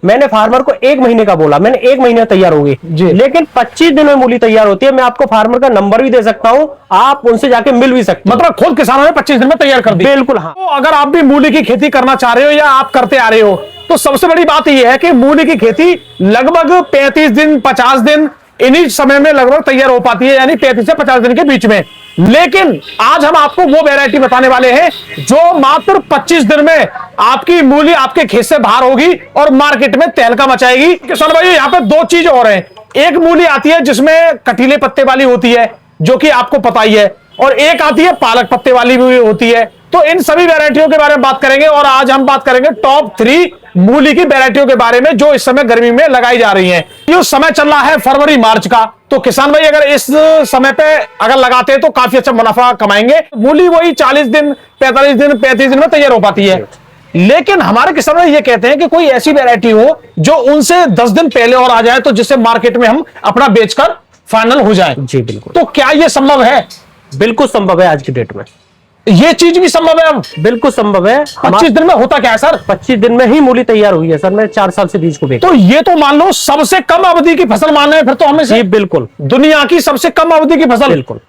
मैंने फार्मर को 1 महीने का बोला, मैंने 1 महीने तैयार होगी, लेकिन 25 दिन में मूली तैयार होती है। मैं आपको फार्मर का नंबर भी दे सकता हूं, आप उनसे जाके मिल भी सकते हैं। मतलब खुद किसानों ने 25 दिन में तैयार कर दी। बिल्कुल हाँ। तो अगर आप भी मूली की खेती करना चाह रहे हो या आप करते आ रहे हो, तो सबसे बड़ी बात यह है कि मूली की खेती लगभग 35 दिन 50 दिन इन्हीं समय में लगभग तैयार हो पाती है, यानी 35 से 50 दिन के बीच में। लेकिन आज हम आपको वो वैरायटी बताने वाले हैं जो मात्र 25 दिन में आपकी मूली आपके खेत से बाहर होगी और मार्केट में तहलका मचाएगी। किसान भाई, यहाँ पे 2 चीज और हैं। एक मूली आती है जिसमें कटीले पत्ते वाली होती है, जो कि आपको पता ही है, और एक आती है पालक पत्ते वाली भी होती है। तो इन सभी वैरायटियों के बारे में बात करेंगे और आज हम बात करेंगे टॉप 3 मूली की वैरायटियों के बारे में जो इस समय गर्मी में लगाई जा रही हैं। ये समय चल रहा है फरवरी मार्च का, तो किसान भाई अगर इस समय पे अगर लगाते हैं तो काफी अच्छा मुनाफा कमाएंगे। मूली वही 40 दिन 45 दिन 35 दिन में तैयार हो पाती है। लेकिन हमारे किसान भाई ये कहते हैं कि कोई ऐसी वैरायटी हो जो उनसे 10 दिन पहले और आ जाए, तो जिससे मार्केट में हम अपना बेचकर फाइनल हो जाए। जी बिल्कुल। तो क्या ये संभव है? बिल्कुल संभव है। आज की डेट में ये चीज भी संभव है। अब बिल्कुल संभव है। 25 दिन में होता क्या है सर? 25 दिन में ही मूली तैयार हुई है सर। मैं 4 साल से बीज को बेच। तो ये तो मान लो सबसे कम अवधि की फसल मान रहे, फिर तो हमें जी बिल्कुल, दुनिया की सबसे कम अवधि की फसल। बिल्कुल।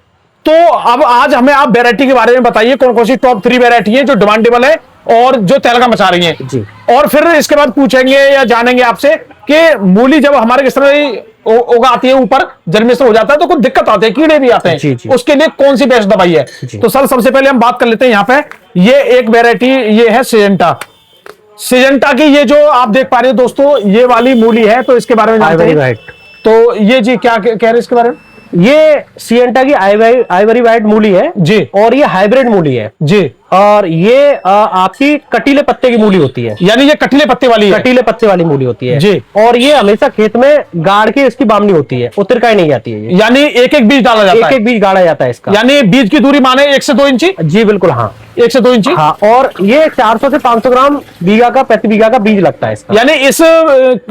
तो अब आज हमें आप वैरायटी के बारे में बताइए, कौन कौन सी टॉप 3 वैरायटी है जो डिमांडेबल है और जो तहलका मचा रही है जी। और फिर इसके बाद पूछेंगे या जानेंगे आपसे कि मूली जब हमारे किस तरह उगाती है, ऊपर जर्मिनेशन हो जाता है तो कुछ दिक्कत आती है, कीड़े भी आते हैं। जी, जी। उसके लिए कौन सी बेस्ट दवाई है? तो सर सबसे पहले हम बात कर लेते हैं यहाँ पे। ये एक वैरायटी ये है सिजेंटा। सिजेंटा की ये जो आप देख पा रहे हो दोस्तों, ये वाली मूली है, तो इसके बारे में जानते हैं। तो ये जी क्या कह रहे हैं इसके बारे में? ये सिजेंटा की आइवरी वाइट मूली है जी, और ये हाइब्रिड मूली है जी। और ये आपकी कटीले पत्ते की मूली होती है, यानी ये कटीले पत्ते वाली है। कटीले पत्ते वाली मूली होती है जी। और ये हमेशा खेत में गाड़ के इसकी बामनी होती है, उतरकाई नहीं जाती है। यानी एक एक बीज डाला जाता है। एक एक बीज गाड़ा जाता है इसका। यानी बीज की दूरी माने 1 से 2 इंची। जी बिल्कुल हाँ, 1 से 2 इंची। हाँ। और ये 400 से 500 ग्राम बीघा का प्रति बीघा का बीज लगता है इसका। यानी इस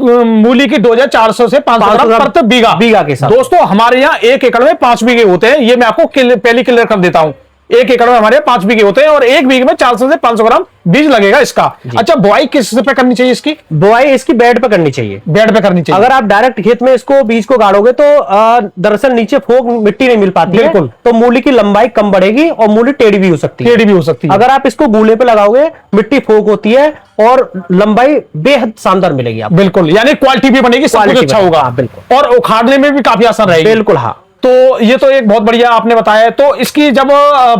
मूली की डोज है 400 से 500 ग्राम प्रति बीघा के साथ। दोस्तों हमारे यहाँ 1 एकड़ में 5 बीघे होते हैं। ये मैं आपको पहले क्लियर कर देता हूँ। 1 एकड़ में हमारे 5 बीघे होते हैं और 1 बीघे में 400 से 500 ग्राम बीज लगेगा इसका। अच्छा, बुआई किस पे करनी चाहिए इसकी? बुआई इसकी बेड पे करनी चाहिए। बेड पे करनी चाहिए। अगर आप डायरेक्ट खेत में इसको बीज को गाड़ोगे तो दरअसल नीचे फोक मिट्टी नहीं मिल पाती है, बिल्कुल। तो मूली की लंबाई कम बढ़ेगी और मूली टेढ़ी भी हो सकती है। टेढ़ी भी हो सकती है। अगर आप इसको गूले पे लगाओगे, मिट्टी फोक होती है और लंबाई बेहद शानदार मिलेगी आपको। बिल्कुल, यानी क्वालिटी भी बनेगी, सब कुछ अच्छा होगा। बिल्कुल। और उखाड़ने में भी काफी आसान रहेगी। बिल्कुल हाँ। तो ये तो एक बहुत बढ़िया आपने बताया। तो इसकी जब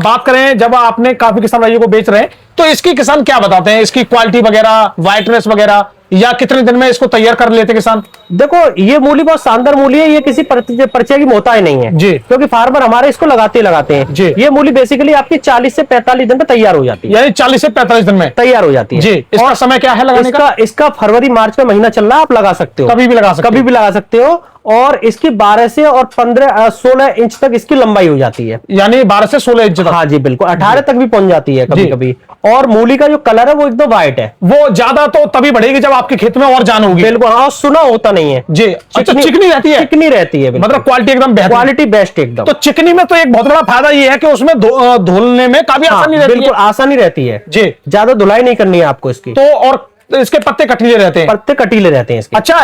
बात करें, जब आपने काफी किसान भाइयों को बेच रहे हैं, तो इसकी किसान क्या बताते हैं? इसकी क्वालिटी वगैरह, व्हाइटनेस वगैरह, या कितने दिन में इसको तैयार कर लेते किसान? देखो, ये मूली बहुत शानदार मूली है। ये किसी परिचय की मोहताज नहीं है जी, क्योंकि फार्मर हमारे इसको लगाते हैं जी। ये मूली बेसिकली आपकी 40 से 45 दिन में तैयार हो जाती है। यानी 40 से 45 दिन में तैयार हो जाती है जी। इसका समय क्या है लगाने का? इसका फरवरी मार्च का महीना चल रहा है। आप लगा सकते हो, कभी भी लगा सकते हो। कभी भी लगा सकते हो। और इसकी 12 से और 16 इंच तक इसकी लंबाई हो जाती है। यानी 12 से 16 इंच तक? हाँ जी बिल्कुल, 18 तक भी पहुंच जाती है कभी कभी। और मूली का जो कलर है वो एकदम व्हाइट है। वो ज्यादा तो तभी बढ़ेगी जब आपके खेत में और जान होगी। बिल्कुल हाँ, सुना होता नहीं है जी। अच्छा, चिकनी रहती है? चिकनी रहती है, मतलब क्वालिटी एकदम बेहतर, क्वालिटी बेस्ट एकदम। तो चिकनी में तो एक बहुत बड़ा फायदा ये है कि उसमें धुलने में काफी आसानी रहती है। बिल्कुल आसानी रहती है जी। ज्यादा धुलाई नहीं करनी है आपको इसकी। तो और इसके पत्ते कटीले रहते हैं? पत्ते कटीले रहते हैं इसके। अच्छा,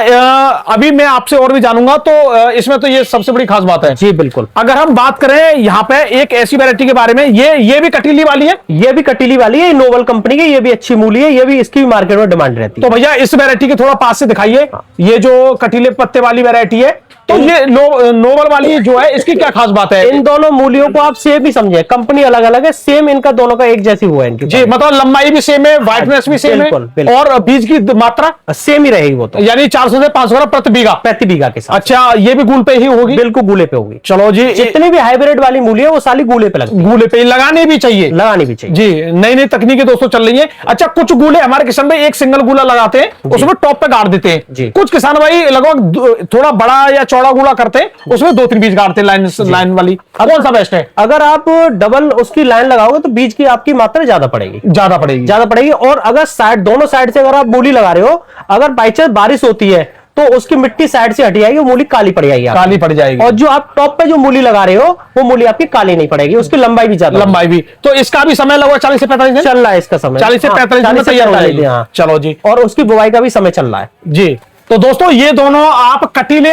अभी मैं आपसे और भी जानूंगा। तो इसमें तो ये सबसे बड़ी खास बात है। जी बिल्कुल। अगर हम बात करें यहाँ पे एक ऐसी वैरायटी के बारे में, ये भी कटीली वाली है? ये भी कटीली वाली है, नोबल कंपनी की। ये भी अच्छी मूली है, ये भी इसकी भी मार्केट में डिमांड रहती है। तो भैया इस वैरायटी के थोड़ा पास से दिखाइए। ये जो कटीले पत्ते वाली वैरायटी है, तो ये नोबल वाली जो है, इसकी क्या खास बात है? इन दोनों मूलियों को आप सेम ही समझे, कंपनी अलग अलग है, सेम इनका दोनों का एक जैसी हुआ है इनकी। जी, मतलब लंबाई भी सेम है, व्हाइटनेस भी सेम है, और बीज की मात्रा सेम ही रहेगी वो तो। यानी 400 से 500 ग्राम प्रति बीघा के साथ। अच्छा, ये भी गूल पे ही होगी? बिल्कुल गूले पे होगी। चलो जी, जितनी भी हाइब्रिड वाली मूली है वो साली गूले पे लगती है। गूले पे लगानी भी चाहिए, लगानी भी चाहिए जी। नई नई तकनीकें दोस्तों चल रही है। अच्छा, कुछ गूले हमारे किसान भाई एक सिंगल गूला लगाते हैं, उसमें टॉप पे गाड़ देते हैं। कुछ किसान भाई लगभग थोड़ा बड़ा या चौड़ा गूला करते हैं, उसमें 2-3 बीज गाड़ते हैं लाइन वाली। कौन सा बेस्ट है? अगर आप डबल उसकी लाइन लगाओगे तो बीज की आपकी मात्रा ज्यादा पड़ेगी। और अगर दोनों साइड से अगर आप मूली लगा रहे हो, अगर बाई चांस बारिश होती है तो उसकी मिट्टी साइड से हट जाएगी, वो मूली काली पड़ जाएगी, काली पड़ जाएगी। और जो आप टॉप पे जो मूली लगा रहे हो वो मूली आपकी काली नहीं पड़ेगी, उसकी लंबाई भी ज्यादा, लंबाई भी। तो इसका भी समय लगभग 40 से 45 दिन चल रहा है, इसका समय 40 से 45 दिन में तैयार हो जाएगी। चलो जी, और उसकी बुवाई का भी समय चल रहा है जी। तो दोस्तों ये दोनों आप कटीले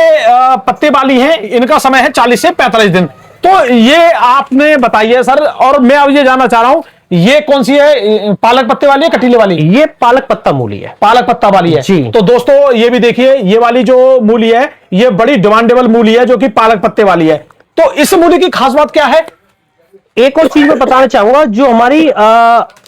पत्ते वाली हैं, इनका समय है 40 से 45 दिन। तो ये आपने बताइए सर, और मैं अब ये जानना चाह रहा हूं ये कौन सी है, पालक पत्ते वाली है कटीले वाली? ये पालक पत्ता मूली है, पालक पत्ता वाली है जी। तो दोस्तों ये भी देखिए, ये वाली जो मूली है ये बड़ी डिमांडेबल मूली है जो कि पालक पत्ते वाली है। तो इस मूली की खास बात क्या है? एक और चीज मैं बताना चाहूंगा, जो हमारी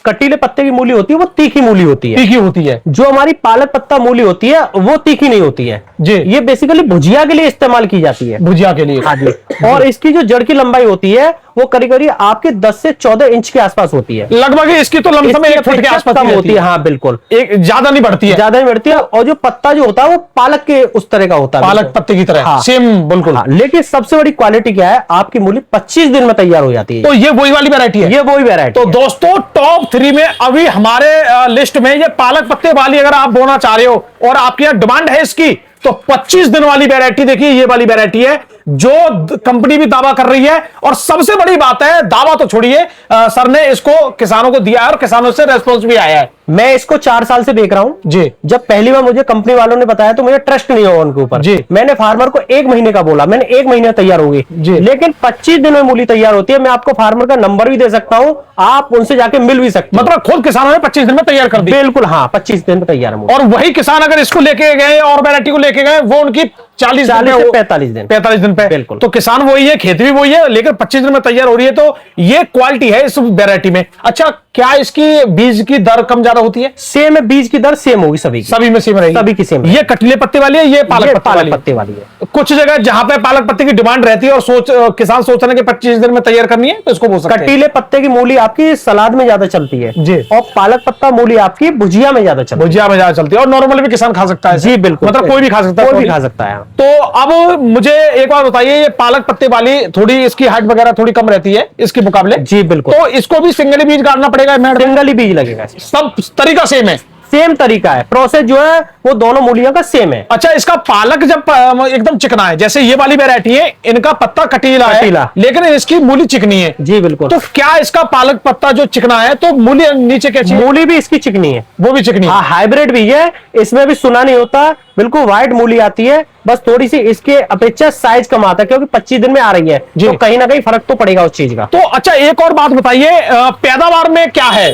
कटीले पत्ते की मूली होती है वो तीखी मूली होती है, तीखी होती है। जो हमारी पालक पत्ता मूली होती है वो तीखी नहीं होती है जी। ये बेसिकली भुजिया के लिए इस्तेमाल की जाती है, भुजिया के लिए। हाँ जी। और इसकी जो जड़ की लंबाई होती है वो करीब करीब आपके 10 से 14 इंच के आसपास होती है, लगभग इसकी तो लमसम 1 फुट के आसपास कम होती है। हाँ बिल्कुल, एक ज्यादा नहीं बढ़ती है, ज्यादा नहीं बढ़ती है। और जो पत्ता जो होता है वो पालक के उस तरह का होता है, पालक पत्ते की तरह, हाँ। सेम बिल्कुल। हाँ, लेकिन सबसे बड़ी क्वालिटी क्या है, आपकी मूली 25 दिन में तैयार हो जाती है। तो ये वही वाली वैरायटी है, ये वही वैरायटी तो है। दोस्तों टॉप 3 में अभी हमारे लिस्ट में ये पालक पत्ते वाली अगर आप बोना चाह रहे हो और आपके यहां डिमांड है इसकी, तो 25 दिन वाली वैरायटी देखिए, ये वाली वैरायटी है जो कंपनी भी दावा कर रही है। और सबसे बड़ी बात है, दावा तो छोड़िए, सर ने इसको किसानों को दिया है और किसानों से रेस्पॉन्स भी आया है। मैं इसको 4 साल से देख रहा हूं जी। जब पहली बार मुझे कंपनी वालों ने बताया तो मुझे ट्रस्ट नहीं हुआ उनके ऊपर जी। मैंने फार्मर को 1 महीने का बोला, मैंने 1 महीने तैयार होगी जी। लेकिन 25 दिन में मूली तैयार होती है। मैं आपको फार्मर का नंबर भी दे सकता हूं, आप उनसे जाके मिल भी सकते हैं। मतलब खुद किसानों ने 25 दिन में तैयार कर दी? बिल्कुल हाँ, 25 दिन में तैयार है मूली। और वही किसान अगर इसको लेके गए और वैरायटी को लेके गए, वो उनकी 40 से दिन 45 दिन पे। बिल्कुल। तो किसान वही है, खेती भी वही है, लेकिन 25 दिन में तैयार हो रही है। तो ये क्वालिटी है इस वैरायटी में। अच्छा, क्या इसकी बीज की दर कम ज्यादा होती है? सेम है, बीज की दर सेम होगी सभी की। सभी में सेम रहेगी, सभी की सेम। ये कटीले पत्ते वाली है, ये पालक पत्ते वाली है। कुछ जगह जहां पे पालक पत्ते की डिमांड रहती है और किसान सोच रहे हैं कि 25 दिन में तैयार करनी है, तो इसको बोल सकते हैं। कटीले पत्ते की मूली आपकी सलाद में ज्यादा चलती है जी, और पालक पत्ता मूली आपकी भुजिया में ज्यादा चलती है। भुजिया में ज्यादा चलती है और नॉर्मल भी किसान खा सकता है। जी बिल्कुल, मतलब कोई भी खा सकता है, कोई भी खा सकता है। तो अब मुझे एक बात बताइए, ये पालक पत्ते वाली थोड़ी इसकी हाइट वगैरह थोड़ी कम रहती है इसके मुकाबले? जी बिल्कुल। तो इसको भी सिंगल बीज गाड़ना पड़ेगा? सिंगल ही बीज लगेगा, सब तरीका सेम है? सेम तरीका है, प्रोसेस जो है वो दोनों मूलियों का सेम है। अच्छा, इसका पालक जब एकदम चिकना है, जैसे ये वाली वैरायटी है, इनका पत्ता कटीला है लेकिन इसकी मूली चिकनी है। जी बिल्कुल। तो क्या इसका पालक पत्ता जो चिकना है तो मूली नीचे कैसी? मूली भी इसकी चिकनी है, वो भी चिकनी है। हाइब्रिड भी है, इसमें भी सुना नहीं होता, बिल्कुल व्हाइट मूली आती है। बस थोड़ी सी इसके अपेक्षा साइज कम आता है क्योंकि 25 दिन में आ रही है, तो कहीं ना कहीं फर्क तो पड़ेगा उस चीज का। तो अच्छा, एक और बात बताइए, पैदावार में क्या है?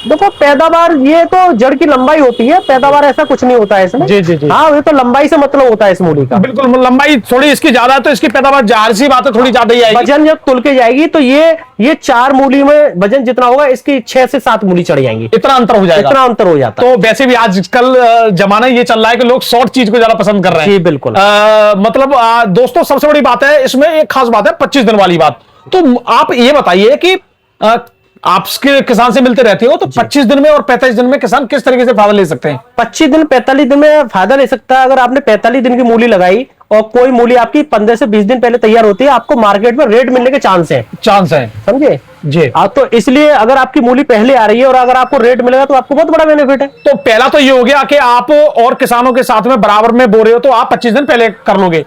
देखो पैदावार, ये तो जड़ की लंबाई होती है, पैदावार ऐसा कुछ नहीं होता है इसमें। जी जी जी। हाँ, ये तो लंबाई से मतलब होता है इस मूली का। बिल्कुल, लंबाई थोड़ी इसकी ज्यादा है तो इसकी पैदावार जाहिर सी बात है थोड़ी ज्यादा ही आएगी। वजन जब तुल के जाएगी तो ये 4 मूली में वजन जितना होगा इसकी 6 से 7 मूली चढ़ जाएंगी। इतना अंतर हो जाएगा? इतना अंतर हो जाता है। तो वैसे भी आजकल जमाना ये चल रहा है कि लोग शॉर्ट चीज को ज्यादा पसंद कर रहे हैं। जी बिल्कुल। मतलब दोस्तों सबसे बड़ी बात है इसमें, एक खास बात है 25 दिन वाली बात। तो आप ये बताइए कि आपके किसान से मिलते रहते हो, तो 25 दिन में और 45 दिन में किसान किस तरीके से फायदा ले सकते हैं? 25 दिन 45 दिन में फायदा ले सकता है। अगर आपने 45 दिन की मूली लगाई और कोई मूली आपकी 15 से 20 दिन पहले तैयार होती है, आपको मार्केट में रेट मिलने के चांस है, समझे जी। तो इसलिए अगर आपकी मूली पहले आ रही है और अगर आपको रेट मिलेगा तो आपको बहुत बड़ा बेनिफिट है। तो पहला तो ये हो गया कि आप और किसानों के साथ में बराबर में बो रहे हो, तो आप 25 दिन पहले कर लोगे।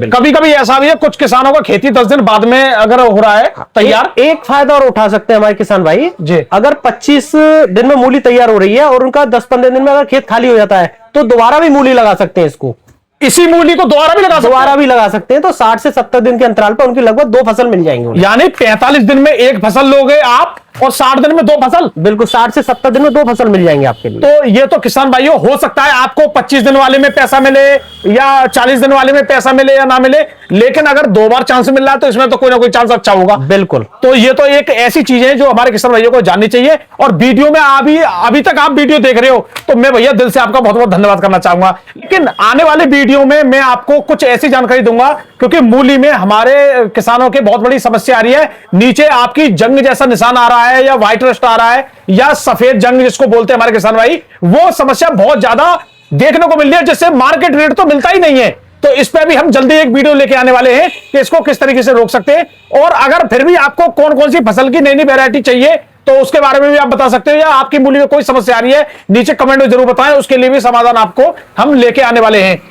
कभी कभी ऐसा भी है कुछ किसानों का खेती 10 दिन बाद में अगर हो रहा है तैयार। एक फायदा और उठा सकते हैं हमारे किसान भाई जी। अगर 25 दिन में मूली तैयार हो रही है और उनका 10-15 दिन में अगर खेत खाली हो जाता है तो दोबारा भी मूली लगा सकते हैं। इसको, इसी मूली को दोबारा भी लगा सकते हैं। तो 60 से 70 दिन के अंतराल पर उनकी लगभग 2 फसल मिल जाएंगी। यानी 45 दिन में एक फसल लोगे आप और 60 दिन में 2 फसल। बिल्कुल, 60 से 70 दिन में 2 फसल मिल जाएंगे आपके लिए। तो ये तो किसान भाइयों, हो सकता है आपको 25 दिन वाले में पैसा मिले या 40 दिन वाले में पैसा मिले या ना मिले, लेकिन अगर 2 बार चांस मिल रहा है तो इसमें तो कोई ना कोई चांस अच्छा होगा। बिल्कुल। तो ये तो एक ऐसी चीज है जो हमारे किसान भाइयों को जाननी चाहिए। और वीडियो में अभी तक आप वीडियो देख रहे हो तो मैं भैया दिल से आपका बहुत बहुत धन्यवाद करना चाहूंगा। लेकिन आने वाले वीडियो में मैं आपको कुछ ऐसी जानकारी दूंगा, क्योंकि मूली में हमारे किसानों की बहुत बड़ी समस्या आ रही है। नीचे आपकी जंग जैसा निशान आ रहा है या व्हाइट रस्ट आ रहा है या सफेद जंग जिसको बोलते हैं हमारे किसान भाई, वो समस्या बहुत ज्यादा देखने को मिल रही है, जिससे मार्केट रेट तो मिलता ही नहीं है। तो इस पे भी हम जल्दी एक वीडियो लेके आने वाले हैं कि इसको किस तरीके से रोक सकते हैं। और अगर फिर भी आपको कौन कौन सी फसल की नई नई वैरायटी चाहिए तो उसके बारे में भी आप बता सकते हो, या आपकी मूली में कोई समस्या आ रही है नीचे कमेंट में जरूर बताएं, उसके लिए भी समाधान आपको हम लेके आने वाले हैं।